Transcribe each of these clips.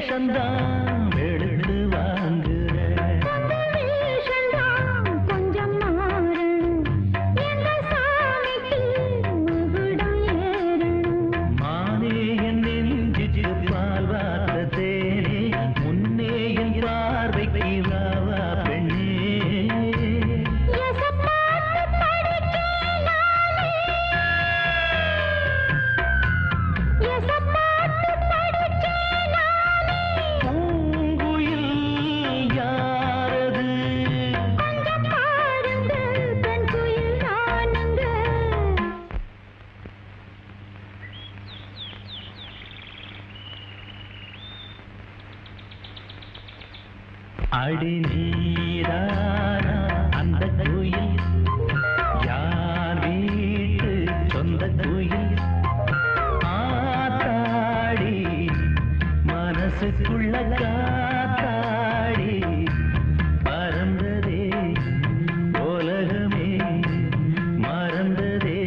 வேஷந்தான் வெளுத்து வாங்குற கொஞ்சம் மாறு என்ற சாமிக்கு முகுடம் ஏறணும் மானே என் நெஞ்சுக்கு பால் வார்த்த தேனே முன்னே என் பார்வைக்கு வாவா பெண்ணே அடி நீரானா அந்த கோயில் யார் வீட்டு சொந்த கோயில் ஆத்தாடி மனசுக்குள்ள காத்தாடி பறந்ததே உலகமே மறந்ததே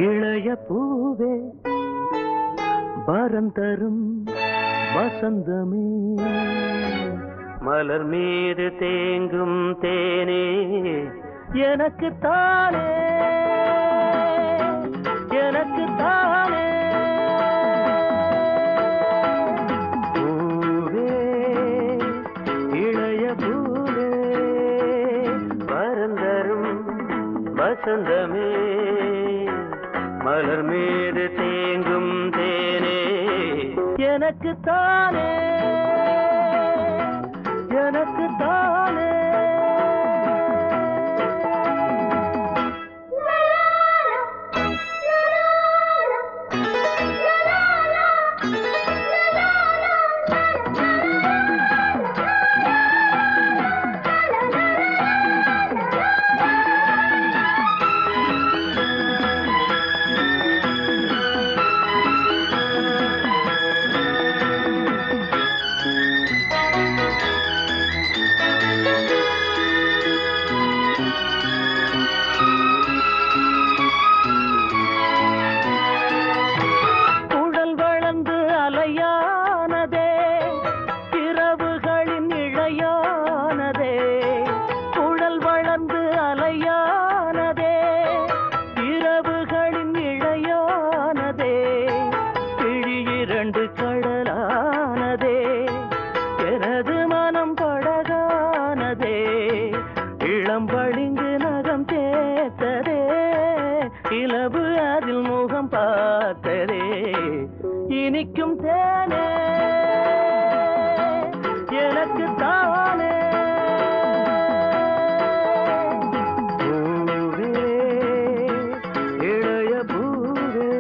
இளைய பூவே வரம் தரும் வசந்தமே மலர் மீது தேங்கும் தேனே எனக்கு தானே எனக்கு தானே பூவே இளைய பூவே வரம் தரும் வசந்தமே மலர் மீது தேங்கும் தேனே எனக்கு தானே எனக்கு தானே இளம்பளிங்கு நகம் தேத்ததே இலவு அதில் முகம் பார்த்ததே இனிக்கும் தேனே எனக்கு தானே பூவே இளைய பூவே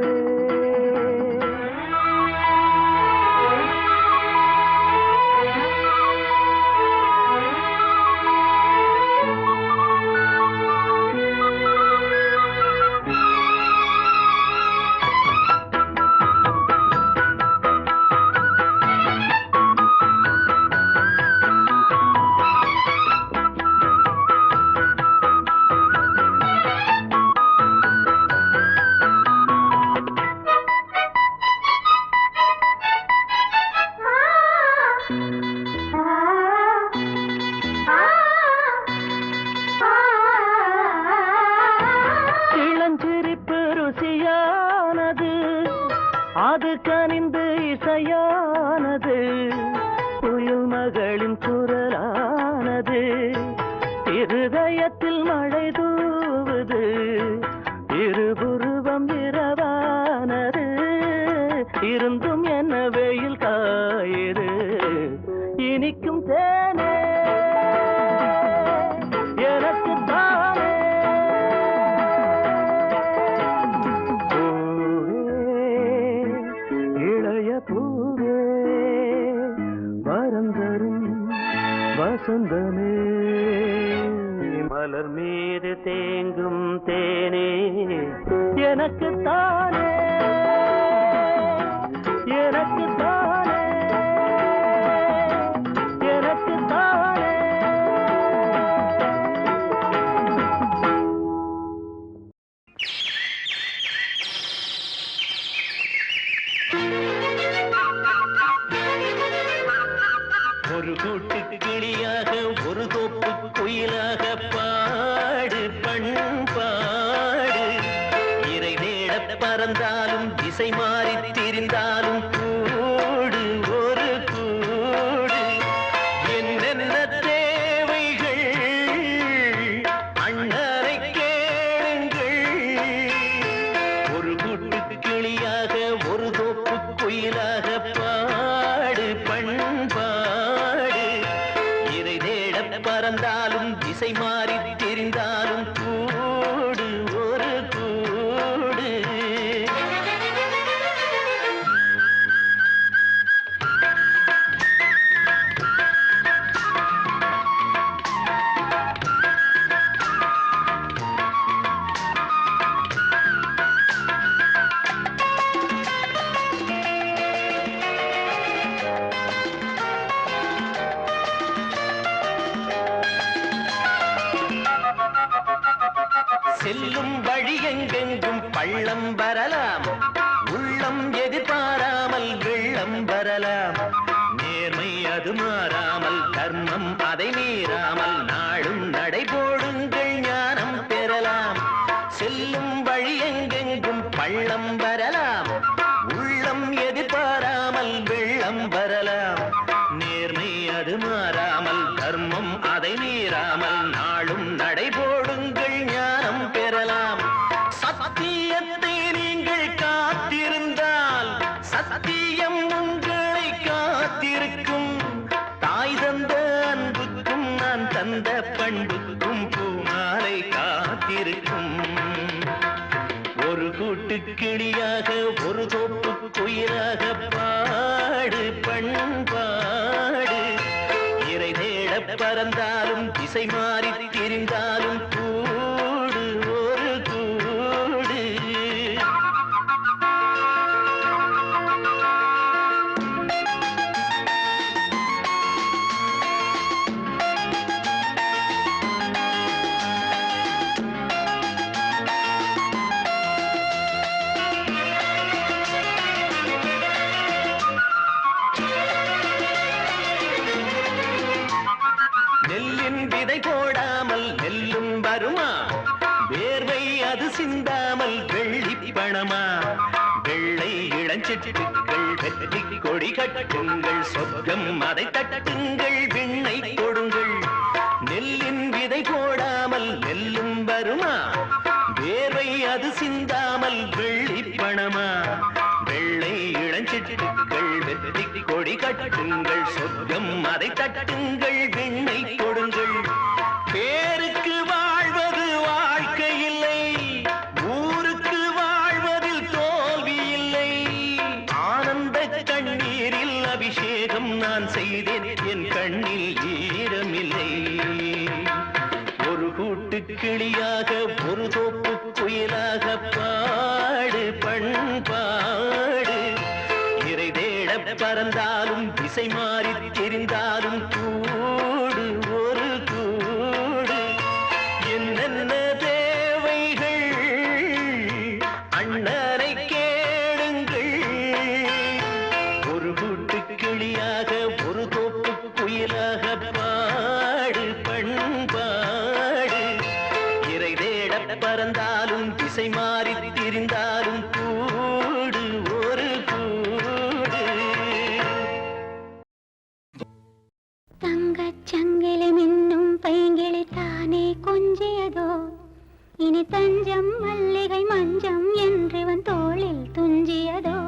அது கனிந்து இசையானது புயல் மகளின் குரலானது இருதயத்தில் மழை தூவுது இருபுருவம் இரவானது இருந்தும் என்ன வெயில் காயுது இனிக்கும் தேனே எனக்கு தானே பூவே இளைய பூவே வரம் வசந்தமே மலர் மீது தேங்கும் தேனே எனக்கு தானே எனக்கு தானே எனக்கு தானே. ஒரு கூட்டு கிளியாக ஒரு தோப்பு குயிலாக பாடு பண்பாடு இறை தேட பறந்தாலும் திசை மாறி திரிந்தாலும் கூடு ஒரு கூடு என்னென்ன தேவைகள் அண்ணரை கேளுங்கள் ஒரு கூட்டு கிளியாக ஒரு தோப்பு குயிலாக பாடு பண்பாடு இறை தேட பறந்தாலும் திசை மாறி தெரிந்தாலும் கூடு ஒரு கூடு. செல்லும் வழி எங்கெங்கும் பள்ளம் வரலாம் உள்ளம் எதிர்பாராமல் வெள்ளம் வரலாம் நேர்மை அது மாறாமல் தர்மம் அதை மீறாமல் நாளும் நடைபோடுங்கள் ஞானம் பெறலாம் செல்லும் வழி எங்கெங்கும் பள்ளம் வரலாம் உள்ளம் எதிர்பாராமல் வெள்ளம் வரலாம் நேர்மை அது மாறாமல் தர்மம் அதை மீறாமல் நாளும் நடைபோடுங்கள் ஞானம் பெறலாம் சத்தியத்தை நீங்கள் காத்திருந்தால் சத்தியம் உங்களை காத்திருக்கும் தாய் தந்த அன்புக்கும் நான் தந்த பண்புக்கும் பூமாலை காத்திருக்கும் ஒரு கூட்டு கிளியாக ஒரு தோப்பு குயிலாக பாடு பண்பாடு இறை தேட பறந்தாலும் திசை மாறி திரிந்தாலும் கூடு ஒரு கூடு. நெல்லின் விதை போடாமல் நெல்லும் வருமா வேர்வை அது சிந்தாமல் வெள்ளி பணமா வெள்ளை இளஞ்சிட்டுக்கள் வெற்றி கொடி கட்டுங்கள் சொர்க்கம் அதை தட்டுங்கள் விண்ணை கொடுங்கள் நெல்லின் விதை போடாமல் நெல்லும் வருமா வேர்வை அது சிந்தாமல் வெள்ளி பணமா வெள்ளை இளஞ்சிட்டுக்கள் வெற்றி கொடி கட்டுங்கள் சொர்க்கம் அதை தட்டுங்கள் விண்ணை கொடுங்கள் பேருக்கு வாழ்வது வாழ்க்கை இல்லை ஊருக்கு வாழ்வதில் தோல்வி இல்லை ஆனந்த கண்ணீரில் அபிஷேகம் நான் செய்தேன் என் கண்ணில் ஈரமில்லை ஒரு கூட்டு கிளியாக ஒரு தோப்பு குயிலாக பாடு பண்பாடு இறை தேட பறந்தாலும் திசை மாறி தெரிந்தாலும் கூடு ஒரு கூடு என்னென்ன தேவைகள் அண்ணரை கேளுங்கள் ஒரு கூட்டு கிளியாக ஒரு தோப்பு குயிலாக பாடு பண்பாடு இறை தேட பறந்தாலும் திசை மாறி திரிந்தாலும் கூடு ஒரு கூடு. தங்கச் சங்கிலி மின்னும் பைங்கிளி தானே கொஞ்சியதோ இனி தஞ்சம் மல்லிகை மஞ்சம் என்றவன் தோளில் துஞ்சியதோ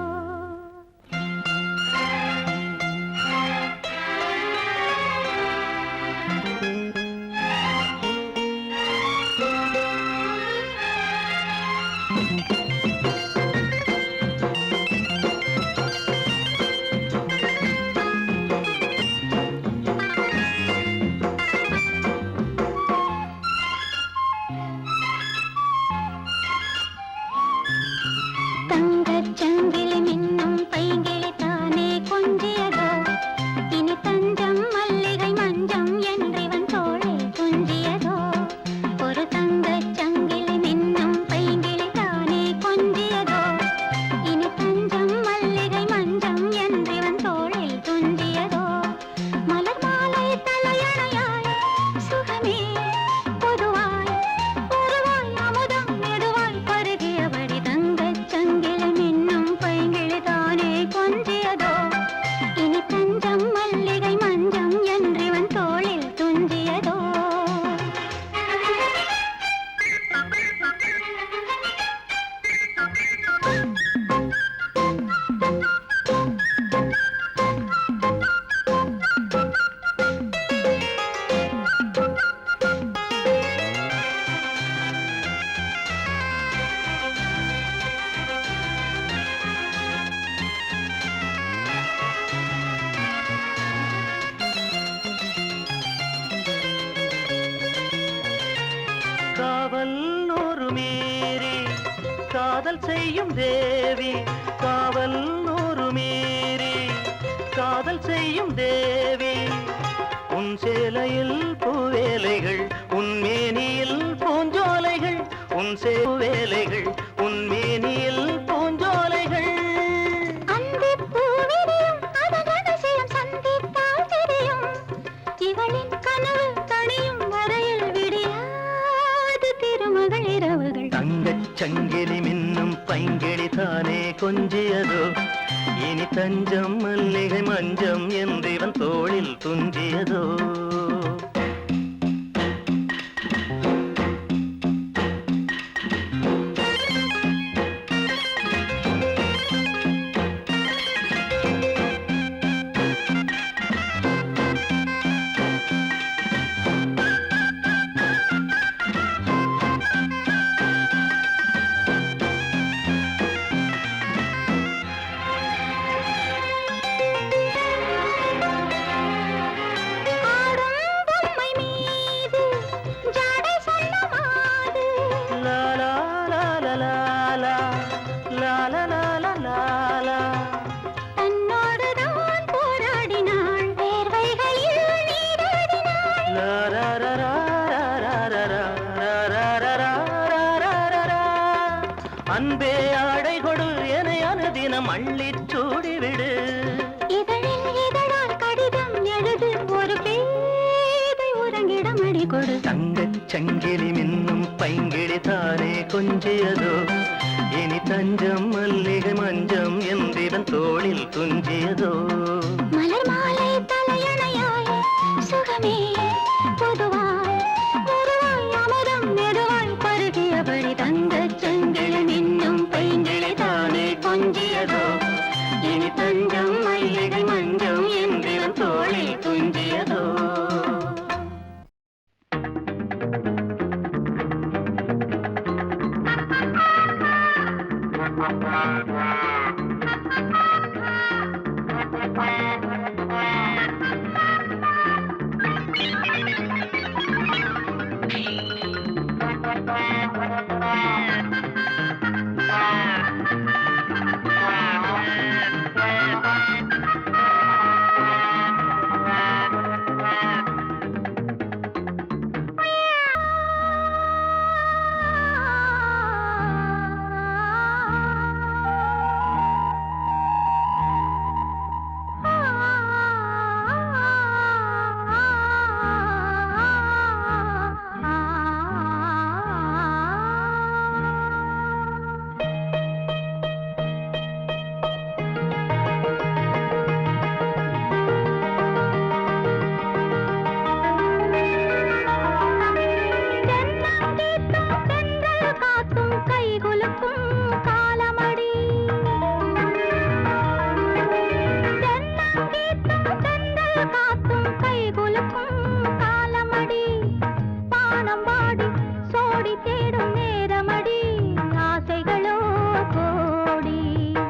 காதல் செய்யும் தேவி காவல் நூறு மீறி காதல் செய்யும் தேவி உன் சேலையில் பூவேலைகள் உன் மேனியில் பூஞ்சோலைகள் உன் சேவேலைகள் உன் மேனியில் பூஞ்சோலைகள் அந்திப் பூவிரியும் அதன் அதிசயம் சந்தித்தால் தெரியும் இவளின் கனவு தனியும் வரையில் விடியாது திருமகள் இரவுகள் தங்கச் சங்கிலி மின்னும் பைங்கிளி தானே கொஞ்சியதோ இனி தஞ்சம் மல்லிகை மஞ்சம் என்றிவன் தோளில் துஞ்சியதோ அன்பே ஆடை கொடு என அனுதினம் அள்ளிச் சூடிவிடு இதழில் இதழால் கடிதம் எழுது ஒரு பேதை உறங்கிடம் அடி கொடு தங்கச் சங்கிலி மின்னும் பைங்கிளி தானே கொஞ்சியதோ இனி தஞ்சம் மல்லிகை மஞ்சம் என்றிவன் தோளில் துஞ்சியதோ மலர் மாலை தலையணையாய் சுகமே பொதுவாய் முருவாய் அமுதம் மெதுவாய் பருகியபடி தங்கச் சங்கிலி மின்னும் பைங்கிளி தானே கொஞ்சியதோ இனி தஞ்சம் மல்லிகை மஞ்சம் என்றிவன் தோளில் துஞ்சியதோ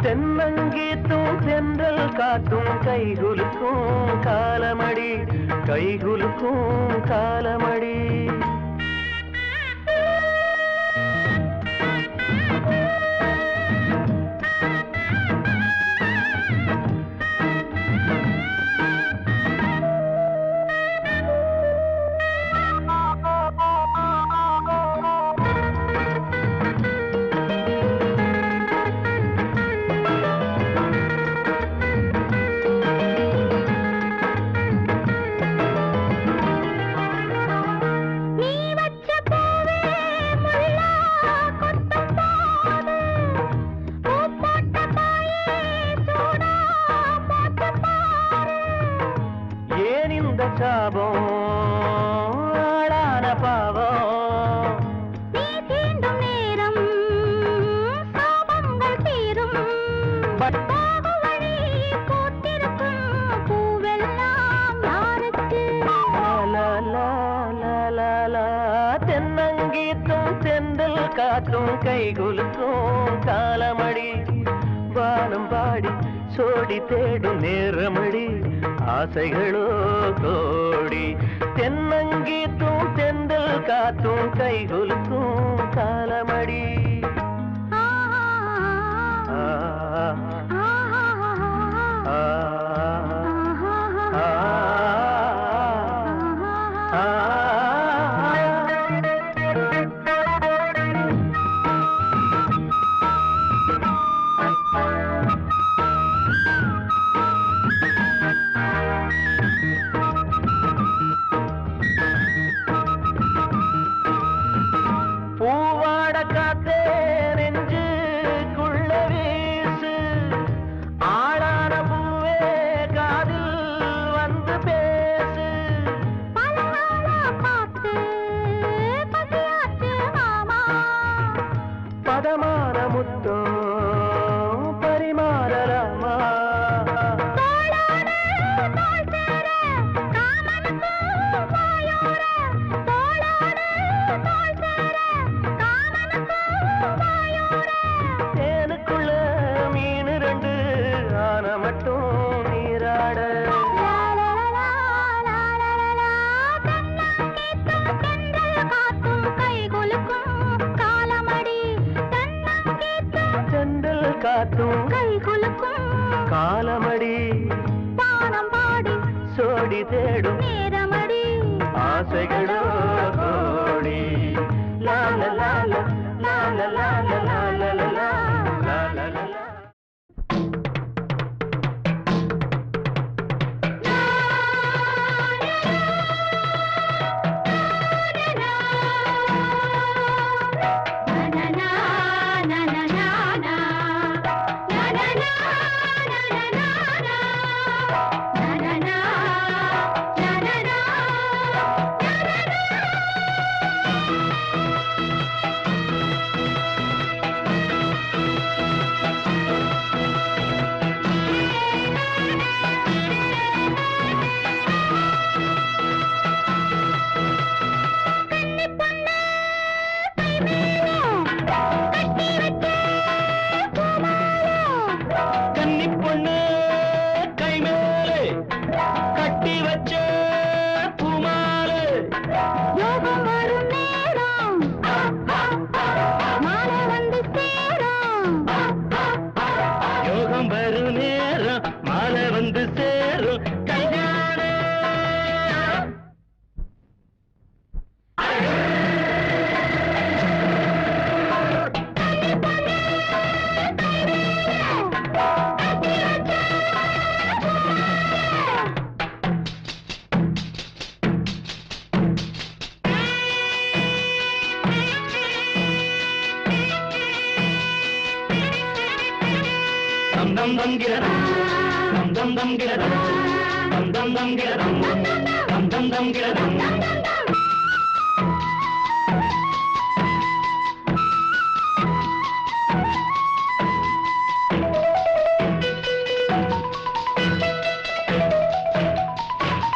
தென்னங்கீத்தும் தென்றல் காத்தும் கைகுலுக்கும் காலமடி கைகுலுக்கும் காலமடி காத்தும் கைகுலுக்கும் காலமடி வானம் பாடி சோடி தேடும் நேரமடி ஆசைகளோ கோடி தென்னங்கீத்தும் தென்றல் காத்தும் கைகுலுக்கும் காலமடி ஜோடி தேடும் நேரமடி ஆசைகளோ கோடி. லா லா லா லா லா லா லா லா லா லா லா லா லா லா.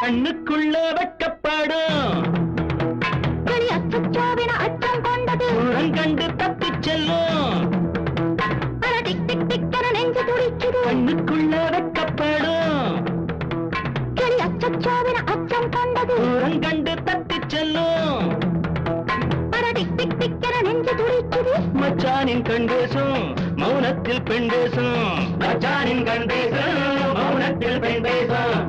கண்ணுக்குள்ள வெட்கப்படும் அச்சம் கொண்டது கண்டு தப்பிச் செல்லும் நெஞ்சு துடிக்குது கண்ணுக்குள்ள வெட்கப்படும் அச்சோவின அச்சம் கொண்டது கண்டு தப்பிச் செல்லும் நெஞ்சு துடிக்குது மச்சானின் கண் பேசும் மௌனத்தில் பெண் பேசும் மச்சானின் கண் பேசும் மௌனத்தில் பெண் பேசும்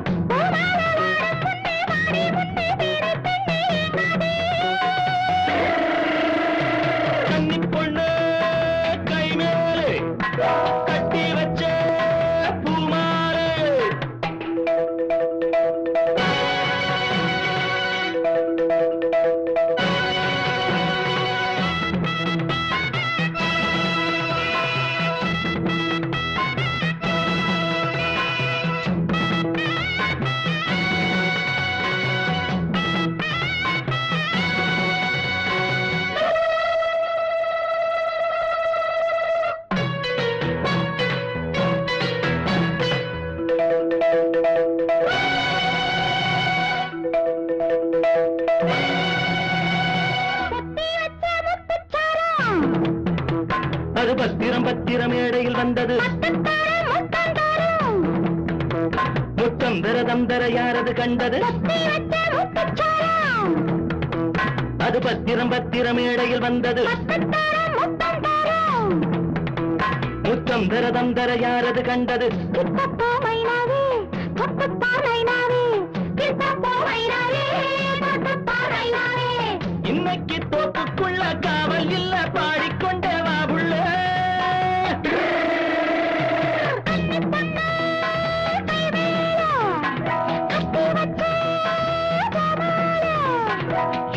அது பத்திரம் பத்திரம் ஏடையில் வந்தது முத்தம் தரதம் தர யாரது கண்டது அது பத்திரம் பத்திரம் ஏடையில் வந்தது முத்தம் தரதம் தர யாரது கண்டது இன்னைக்கு தோப்புக்குள்ள காவல் இல்ல பாடிக்கொண்டே வா புள்ள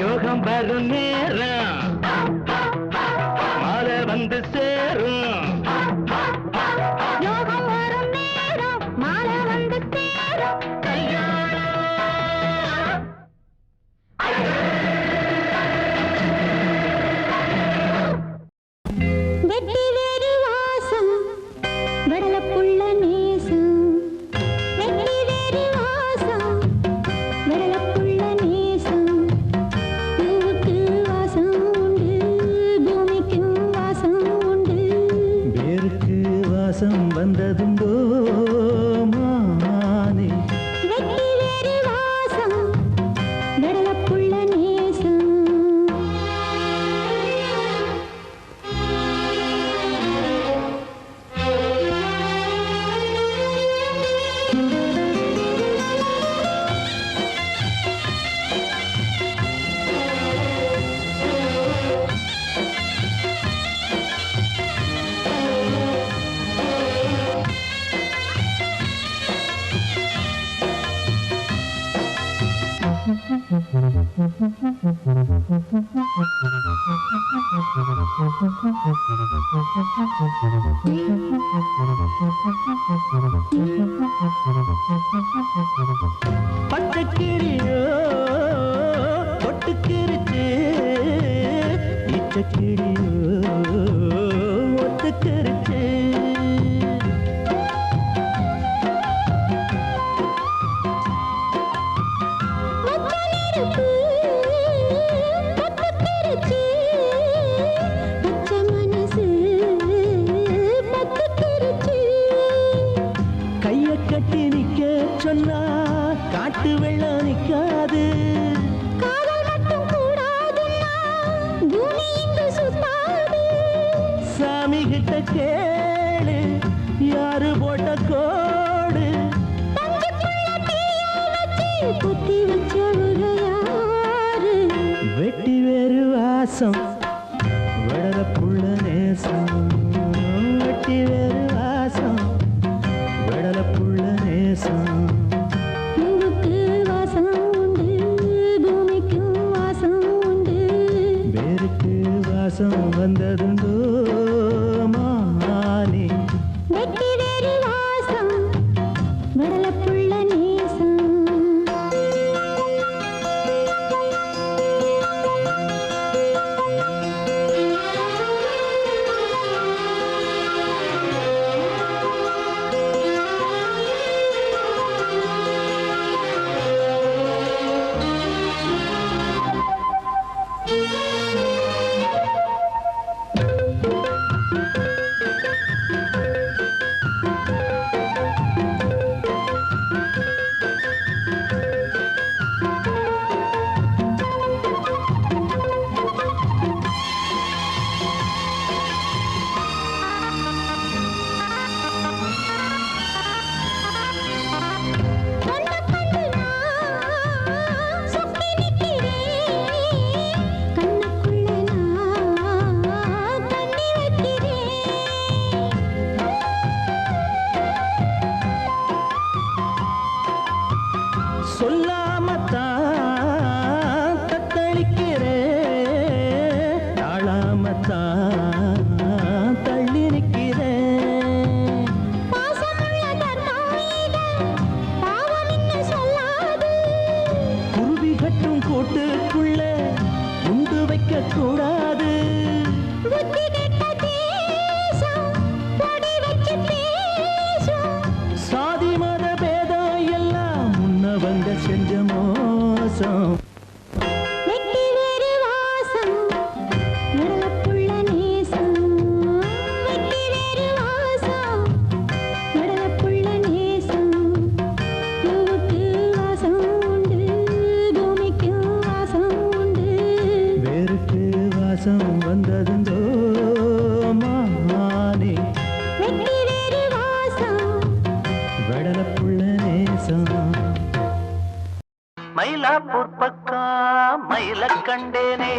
யோகம் வரும் நேரம் மாலை வந்து சேரும் யோகம் வரும் நேரம் மாலை வந்து சேரும் வெட்டி வேறு வாசம் வெடலப்புள்ள நேசம் வெட்டி வேறு வாசம் வெடலப்புள்ள நேசம் பூவுக்கு பச்சைக்கிளியோ பொட்டுக்கிருச்சு, இச்சக்கிளியோ ஒத்துக்கிருச்சு. கைய கட்டி நிக்க சொன்னா காட்டு வெள்ளம் நிக்காது. சாமி கிட்ட கேளு யாரு போட்ட கோடு. வெட்டி வேறு வாசம் வளர புள்ள நேசம். வெட்டி வேறு வாசம் வளர புள்ள நேசம். வாசம் உண்டு, பூமிக்கு வாசம் உண்டு. வேருக்கு வாசம் வந்ததுண்டோ மானே. வெட்டி வேறு வாசம் வடல புள்ள நேசம். சொல்லாமத்தான் தத்தளிக்கிறேன், தாழாமத்தான் தள்ளி நிற்கிறேன். குருவி கட்டும் கூட்டுக்குள்ள உண்டு வைக்க கூடாது. சாதி மத பேதம் எல்லாம் முன்னவங்க செஞ்ச மோசம். வெட்டி வேறு வாசம் வடல புள்ள நேசம். வெட்டி வேறு வாசம் வடல புள்ள நேசம். பூவுக்கு வாசம் உண்டு, பூமிக்கு வாசம் உண்டு. வேருக்கு வாசம் வந்ததுண்டோ மானே. வெட்டி வேறு வாசம் வடல புள்ள நேசம். மயிலாப்பூர் பக்கம் மயில கண்டேனே,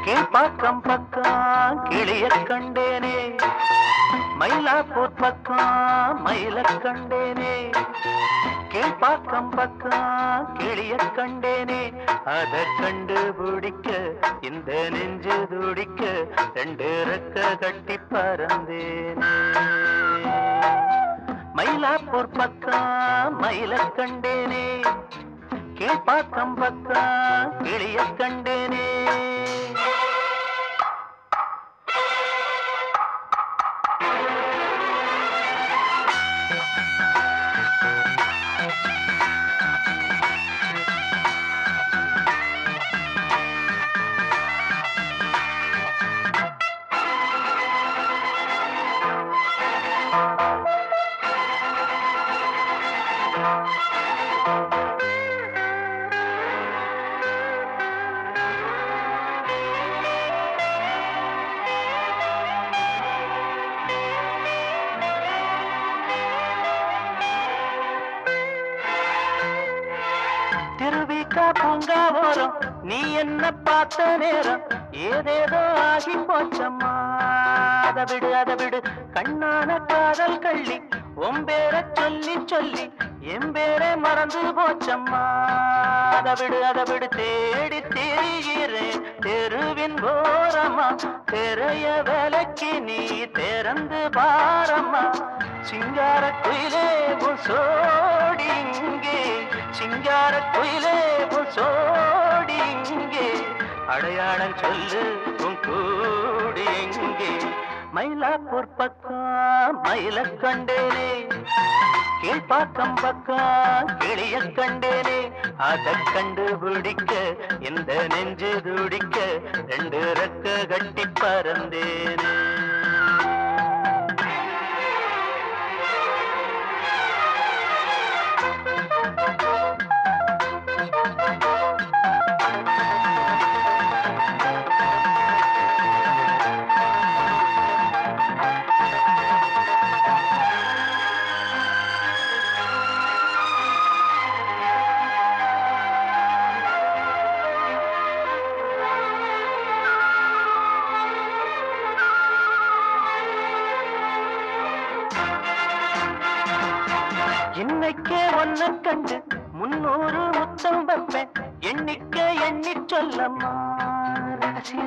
கீழ்பாக்கம் பக்கம் கிளிய கண்டேனே. மயிலாப்பூர் பக்கம் மயில கண்டேனே, கீழ்பாக்கம் பக்கம் கிளிய கண்டேனே. அத கண்டுபிடிக்க இந்த நெஞ்சு துடிக்க ரெண்டு ரெக்க கட்டி பறந்தேனே. மயிலாப்பூர் பக்கம் மயில கண்டேனே, கீழ்பாக்கம் பக்கம் கிளிய கண்டேனே. திருவிக்கா பூங்கா ஓரம் நீ என்ன பார்த்த நேரம் ஏதேதோ ஆகி போச்சம்மா. அதை விடு கண்ணான காதல் கள்ளி ஒம்பேர சொல்லி சொல்லி என் பேரே மறந்து போச்சம்மா. அதை விடு தேடி திரிகிறேன் தெருவின் ஓரமா. தெரைய விலக்கி நீ திறந்து பாரம்மா. சிங்கார குயிலே உன் சோடி இங்கே, சிங்கார குயிலே உன் சோடி இங்கே. அடையாளம் சொல்லு உன் கூடி எங்கே. மயிலாப்பூர் பக்கம் மயில கண்டேனே, கீழ்பாக்கம் பக்கம் கிளிய கண்டேனே. அதை கண்டுபிடிக்க இந்த நெஞ்சு துடிக்க ரெண்டு ரெக்க கட்டி பறந்தேனே. இன்னைக்கே ஒன்ன கண்டு 300 முத்தம் வைப்பேன். எண்ணிக்கை எண்ணி சொல்லம்மா.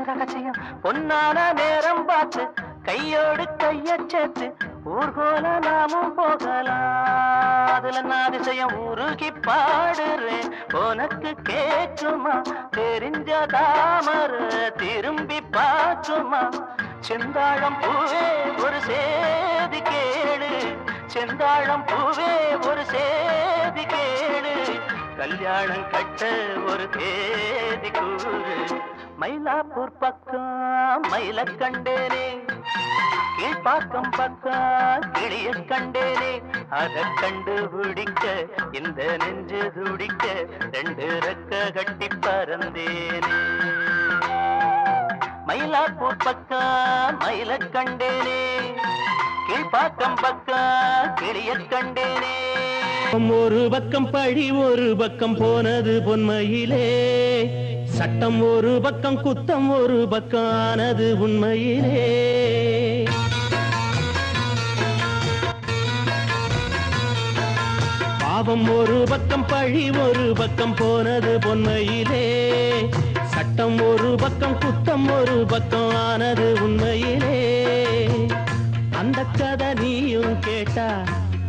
ரகசியம் பொன்னான நேரம் பார்த்து கையோடு கைய சேர்த்து ஊர்கோல நாமும் போகலாம். அதுல நான் அதிசயம் உருகி பாடுறேன். உனக்கு கேட்குமா? தெரிஞ்ச தாமர திரும்பி பார்க்குமா? செந்தாழம் பூவே ஒரு சேதி கேளு, செந்தாழம் பூவே ஒரு சேதி கேளு. கல்யாணம் கட்ட ஒரு தேதி கூறு. மயிலாப்பூர் பக்கம் மயில கண்டேனே, கீழ்பாக்கம் பக்கம் கிளிய கண்டேனே. அதை கண்டுபிடிக்க இந்த நெஞ்சு துடிக்க ரெண்டு ரெக்க கட்டி பறந்தேனே. மயிலாப்பூர் பக்கம் மயில கண்டேனே, கீழ்பாக்கம் பக்கம் கிளிய கண்டேனே. ஒரு பக்கம் பழி ஒரு பக்கம் போனது பொன்மையிலே. சட்டம் ஒரு பக்கம் குத்தம் ஒரு பக்கம் ஆனது உண்மையிலே. பாவம் ஒரு பக்கம் பழி ஒரு பக்கம் போனது பொன்மையிலே. சட்டம் ஒரு பக்கம் குத்தம் ஒரு பக்கம் ஆனது உண்மையிலே. அந்த கதை நீயும் கேட்டா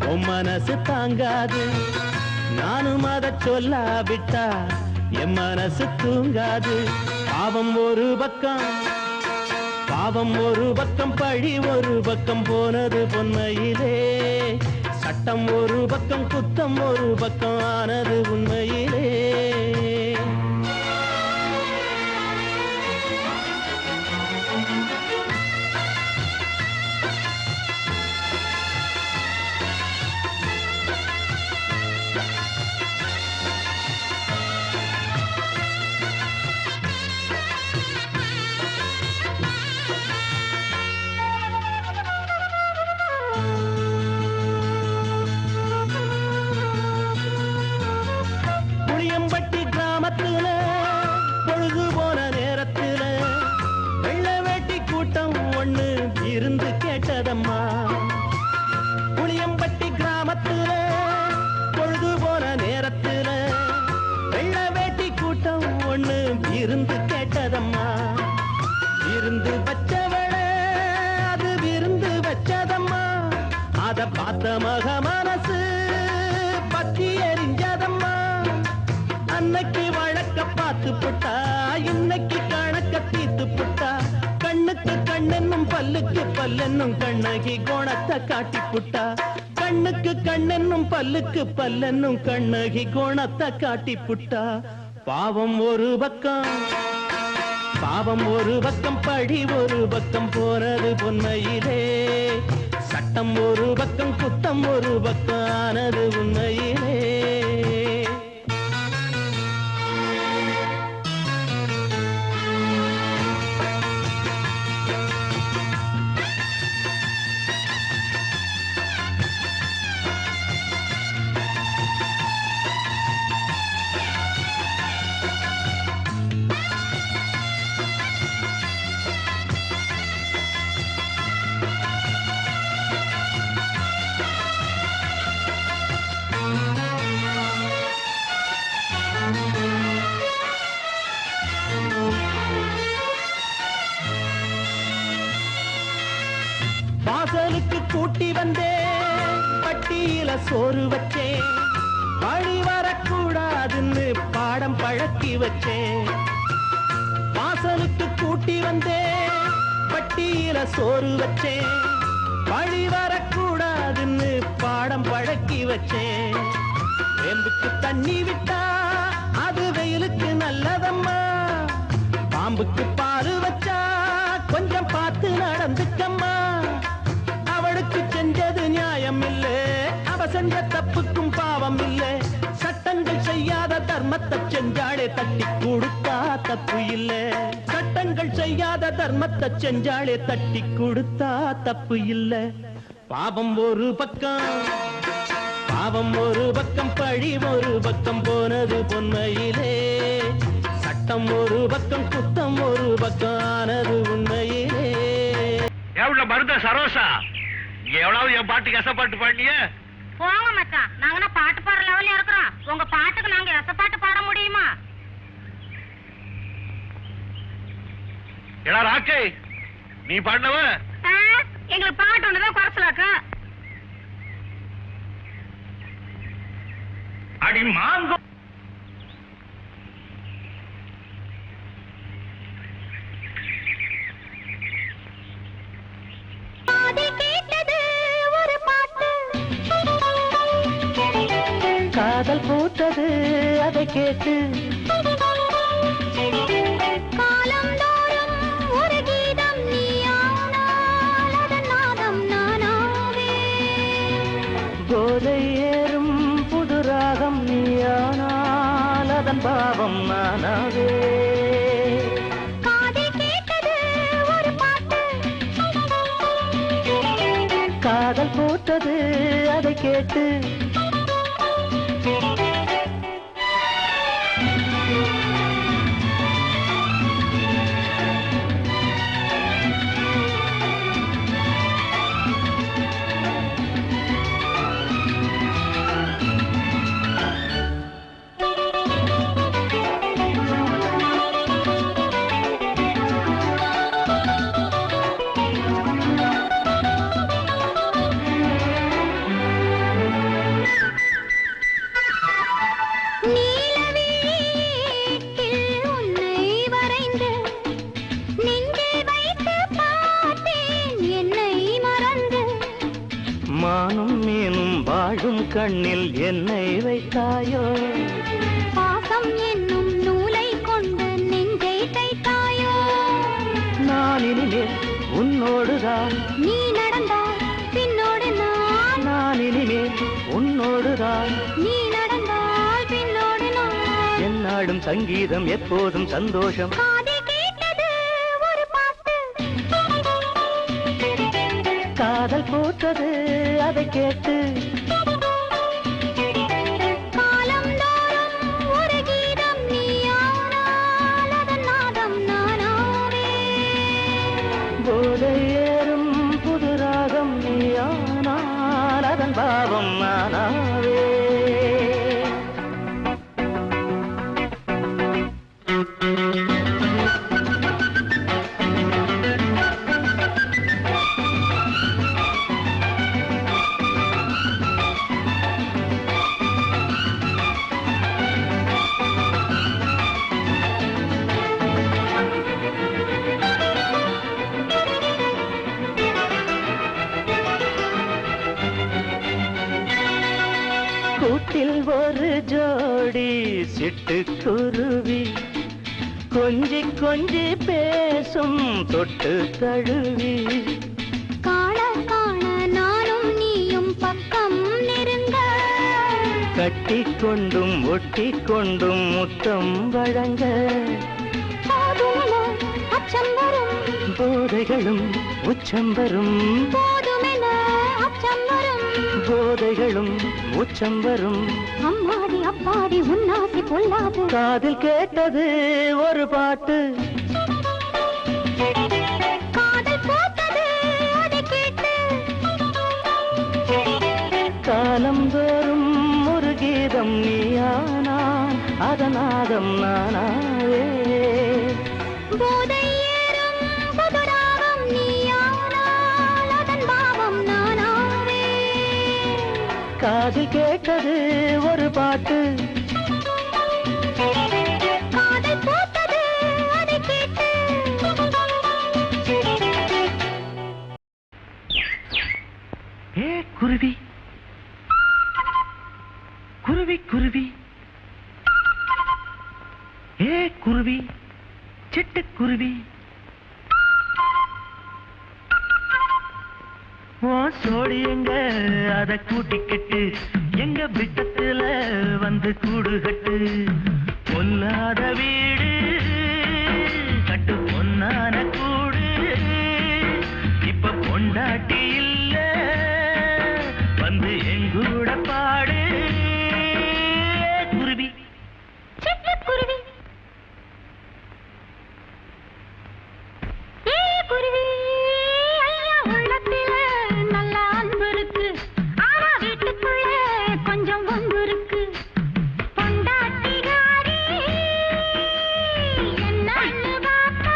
உன் மனசு தாங்காது. நானும் அதை சொல்லாவிட்டா என் மனசு தூங்காது. பாவம் ஒரு பக்கம் பழி ஒரு பக்கம் போனது பொன்மையிலே. சட்டம் ஒரு பக்கம் குத்தம் ஒரு பக்கம் ஆனது உண்மையிலே. புளியம்பட்டி கிராமத்துல பொழுது போன நேரத்துல வெள்ள வேட்டி கூட்டம் ஒண்ணு இருந்து கேட்டதம்மா. புளியம்பட்டி கிராமத்துல பொழுது போன நேரத்துல வெள்ள வேட்டி கூட்டம் ஒண்ணு இருந்து கேட்டதம்மா. இருந்து வச்சவள அது விருந்து வச்சதம்மா. அத பார்த்த மக மனசு பத்தி எரிஞ்சதம்மா. அன்னைக்கு வழக்க பார்த்து புட்டா இன்னைக்கு கணக்க தீத்து புட்டா. கண்ணுக்கு கண்ணென்னும் பல்லுக்கு பல்லென்னும் கண்ணகி கோணத்தை காட்டி புட்டா. கண்ணுக்கு கண்ணென்னும் பல்லுக்கு பல்லென்னும் கண்ணகி கோணத்தை காட்டி புட்டா. பாவம் ஒரு பக்கம் பழி ஒரு பக்கம் போனது பொன்மையிலே. சட்டம் ஒரு பக்கம் குத்தம் ஒரு பக்கம் ஆனது உண்மையிலே. சோறு வச்சேன், பழி வரக்கூடாதுன்னு பாடம் பழக்கி வச்சேன். வாசலுக்கு கூட்டி வந்தேன், பட்டியில சோறு வச்சேன், பழி வரக்கூடாதுன்னு பாடம் பழக்கி வச்சேன். வேம்புக்கு தண்ணி விட்டா அது வெயிலுக்கு நல்லதம்மா, பாம்புக்கு பாரு வச்சா கொஞ்சம் பார்த்து நடந்துக்கம்மா. அவளுக்கு செஞ்சது நியாயம் இல்லை, அவ செஞ்ச தப்புக்கும் பாவம் இல்லை. சட்டங்கள் செய்யாத தர்மத்தை செஞ்சாலே தட்டி கொடுத்தா தப்பு இல்லை. சட்டங்கள் செய்யாத தர்மத்தை செஞ்சாலே தட்டி கொடுத்தா தப்பு இல்லை. பாவம் ஒரு பக்கம், பாவம் ஒரு பக்கம், பழி ஒரு பக்கம் போனது பொன்மையிலே. சட்டம் ஒரு பக்கம், குத்தம் ஒரு பக்கம் ஆனது உண்மையிலே. எவ்வளவு மருந்த சரோசா, இங்க எவ்வளவு என் பாட்டு கசப்பாட்டு பாடிய? போங்க மச்சான், நாங்க பாட்டு பாடுற லெவல்ல இருக்கிறோம். உங்க பாட்டுக்கு நாங்க எசப்பாட்டு பாட முடியுமா? எடா ராக்கே, நீ பாடினவ? எங்களுக்கு பாட்டு ஒண்ணுதான் குறைச்சலாக்கு. அடி மாங்கோ. காதல் பூத்தது அதை கேட்டு, காலம் தோறும் ஒரு கீதம் நீயானால் அதன் நாதம் நானாவே. கோதை ஏறும் புது ராகம் நீயானால் அதன் பாவம் நானாவே. காதில் கேட்டது ஒரு பாட்டு, காதல் பூத்தது அதை கேட்டு, மானும் மீனும் வாழும் கண்ணில் என்னை வைத்தாயோ, பாசம் என்னும் நூலை கொண்டு நெஞ்சை தைத்தாயோ. நான் இனிமேல் உன்னோடுதான், நீ நடந்தால் பின்னோடு நான் இனிமேல் உன்னோடுதான், நீ நடந்தால் பின்னோடு நான். என்னாடும் சங்கீதம் எப்போதும் சந்தோஷம். காதில் கேட்டது ஒரு பாட்டு, காதல் பூத்தது அதை கேட்டு, காலம் தோறும் ஒரு கீதம் நீயானால் அதன் நாதம் நானாவே. போதை ஏறும் புது ராகம் நீயானால் அதன் பாவம் நானாவே. கூட்டில் ஒரு ஜோடி சிட்டுக்குருவி கொஞ்சி கொஞ்சி பேசும் தொட்டு தழுவி, காண காண நானும் நீயும் பக்கம் நெருங்க, கட்டிக்கொண்டும் ஒட்டிக்கொண்டும் முத்தம் வழங்க, போதுமென அச்சம் வரும், போதைகளும் உச்சம் வரும், போதுமென அச்சம் வரும், போதைகளும் உச்சம் வரும். அம்மாடி அப்பாடி உன்னாசி பொல்லாது. காதில் கேட்டது ஒரு பாட்டு, காதல் போட்டது அதை கேட்டு, காலம் தோறும் ஒரு கீதம் நீயானால் அதநாதம் நானாவே. போதை ஏறும் புதுராகம் நீயானால் அதன் பாவம் நானாவே. காதில் கேட்டது ஒரு பாட்டு, காதல் போட்டது அதை கேட்டு. ஏ குருவி குருவி குருவி, ஏ குருவி சிட்டுக்குருவி, சோடி எங்க அத கூட்டிக்கிட்டு எங்க விட்டத்துல வந்து கூடு கட்டு. பொல்லாத வீடு கட்டு பொன்னான கூடு, இப்ப பொண்டாட்டி இல்ல வந்து எங்கூட பாடு. குருவி சிட்டுக்குருவி, ஏ குருவி, ஐயா உள்ளத்தில நல்ல அன்பு இருக்கு, ஆனா வீட்டுக்குள்ள கொஞ்சம் வம்பு இருக்கு. பொண்டாட்டிகாரி என்னன்னு பாப்பா.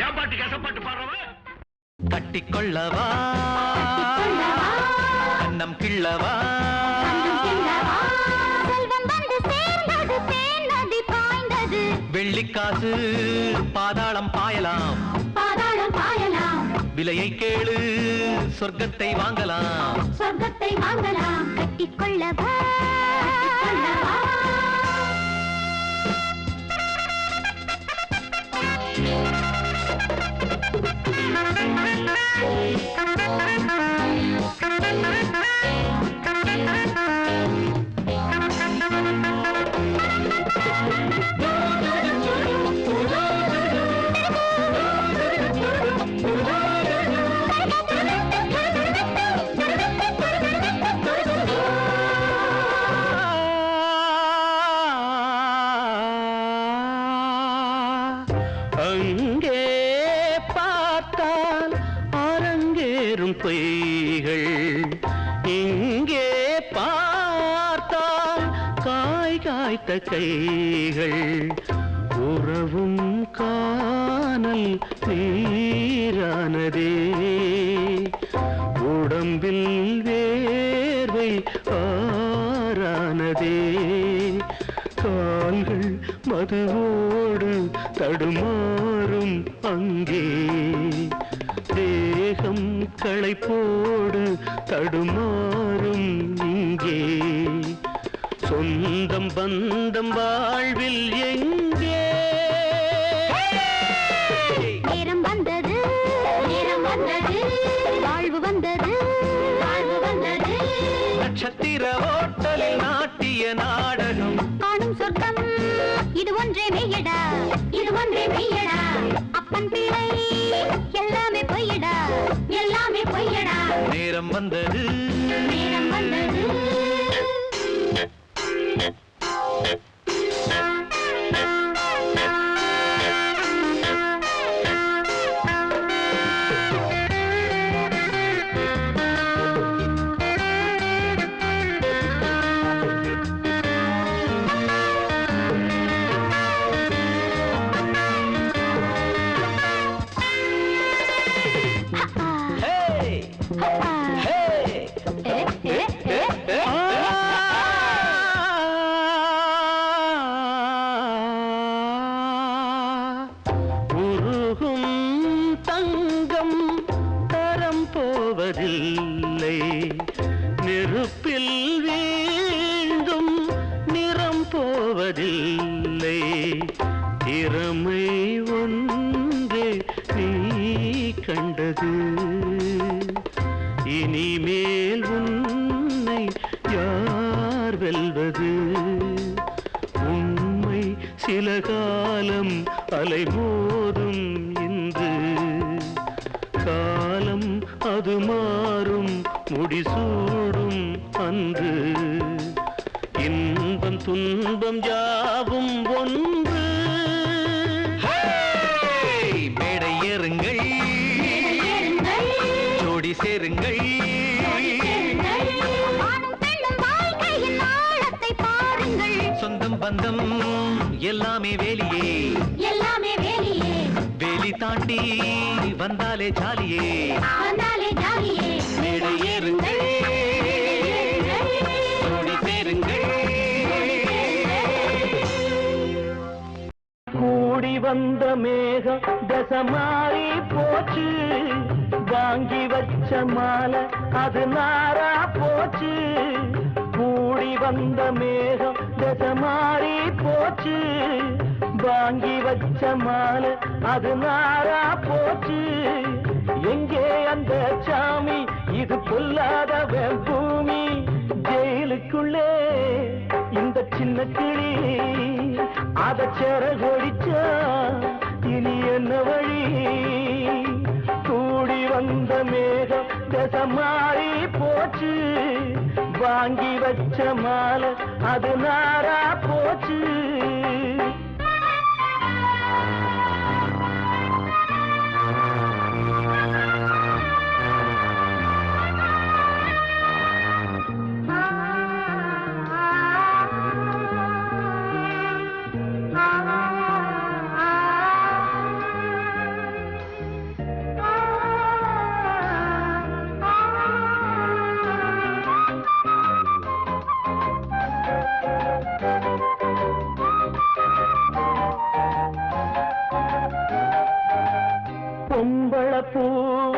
என் பாட்டு கசப்பாட்டு பாடுறவ கட்டிக்கொள்ளவா கண்ணம் கிள்ளவா, செல்வம் வந்து சேர்ந்தது தேன் நதி பாய்ந்தது. வெள்ளிக்காசு பாதாளம் பாயலாம், பாதாளம் பாயலாம், விலையை கேளு சொர்க்கத்தை வாங்கலாம். சொர்க்கத்தை வாங்கலாம். கட்டிக்கொள்ளவா கட்டிக்கொள்ளவா. அங்கே பார்த்தால் அரங்கேறும் பொய்கள், இங்கே பார்த்தால் காய் காய்த்த கைகள். உறவும் காணல் நீரானதே, உடம்பில் வேர்வை ஆறானதே. கால்கள் மதுவோடு தடுமாறும் அங்கே, தேகம் களைப்போடு தடுமாறும் இங்கே. சொந்தம் பந்தம் வாழ்வில் எங்கே? நேரம் வந்தது, நேரம் வந்தது, வாழ்வு வந்தது, வாழ்வு வந்தது. நட்சத்திர ஓட்டலில் நாட்டிய நாடகம் காணும் சொர்க்கம் இது ஒன்றே மெய்யடா, இது ஒன்றே மெய்யடா. அப்பன் பிள்ளை எல்லாமே பொய்யடா, எல்லாமே பொய்யடா. நேரம் வந்தது, நேரம் வந்தது. உருகும் தங்கம் தரம் போவதில்லை, நெருப்பில் வீழ்ந்தும் நிறம் போவதில்லை. திறமை ஒன்றே நீ கண்டது, இனிமேல் உன்னை யார் வெல்வது? உண்மை சில காலம் அலைமோதும் இன்று, காலம் அது மாறும் முடிசூடும் அன்று. இன்பம் துன்பம் யாவும் ஒன்று. மேடை ஏறுங்கள், ஜோடி சேருங்கள், சொந்தம் பந்தம் எல்லாமே வேலியே, எல்லாமே வேலியே, வேலி தாண்டி வந்தாலே ஜாலியே. வந்தாலே ஜாலியே. மேடை ஏறுங்கள், கூடி வந்த மேகம் தசமாறி போச்சு வாங்கி வச்ச மாலை அது நாரா போச்சு கூடி வந்த மேகம் தசமாறி போச்சு வாங்கி வச்ச மாலை அது நாரா போச்சு எங்கே அந்த சாமி இது பொல்லாதவன் பூமி ஜெயிலுக்குள்ளே இந்த சின்ன கிளி அத செரகொடிச்சா இனி என்ன வழி கூடி வந்த மேகம் தசமாறி போச்சு வாங்கி வச்ச மாலை அது நாரா போச்சு பொம்பள பூவ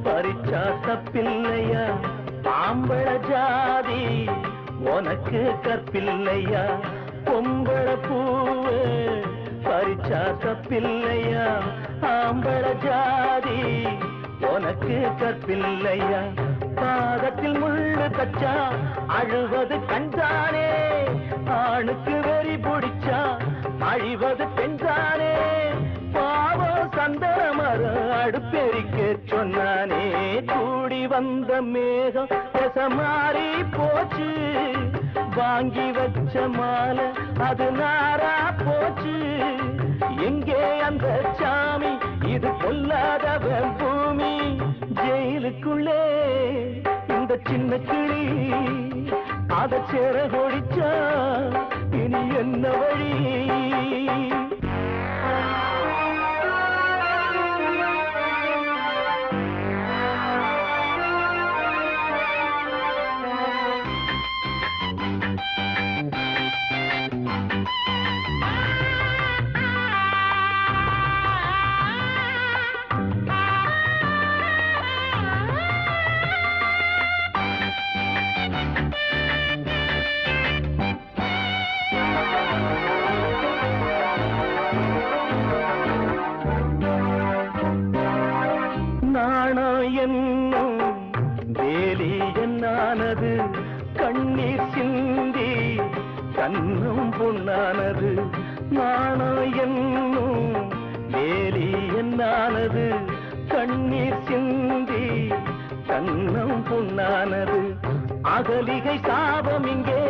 பறிச்சா தப்பில்லையா ஆம்பள ஜாதி உனக்கு கற்பில்லையா பொம்பள பூவ பறிச்சா தப்பில்லையா ஆம்பள ஜாதி உனக்கு கற்பில்லையா பாதத்தில் முள்ளு தச்சா அழுவது கண்தானே ஆணுக்கு வெறி பிடிச்சா அழிவது பெண்தானே பாவம் சந்தனமர அடுப்பெரிக்க சொன்னானே கூடி வந்த மேகம் தசமாறி போச்சு வாங்கி வச்ச மாலை அது நாரா போச்சு எங்கே அந்த சாமி இது பொல்லாதவன் பூமி ஜெயிலுக்குள்ளே இந்த சின்ன கிளி அத செரகொடிச்சா இனி என்ன வழி என்னும் வேலி என்னானது கண்ணீர் சிந்தி கண்ணும் பொன்னானது நாணம் என்னும் வேலி என்னானது கண்ணீர் சிந்தி கண்ணும் பொன்னானது அகலிகை சாபம் இங்கே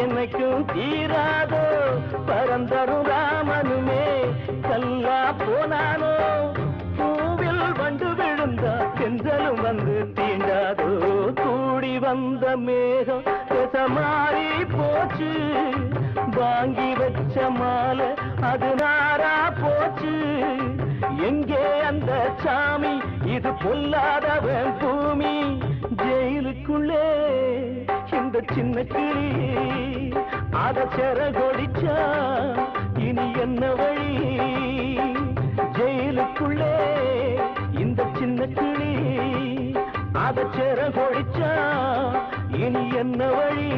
என்னைக்கும் தீராதோ பரந்தரும் ராமனுமே கல்லா போனானோ பூவில் வண்டு விழுந்தா செஞ்சலும் வந்து தீண்டாதோ கூடி வந்த மேகம் தசமாறி போச்சு வாங்கி வச்ச மாலை அது நாரா போச்சு எங்கே அந்த சாமி இது பொல்லாதவன் பூமி ஜெயிலுக்குள்ளே இந்த சின்ன கிளி அத செரகொடிச்சா இனி என்ன வழி ஜெயிலுக்குள்ளே இந்த சின்ன கிளி அத செரகொடிச்சா இனி என்ன வழி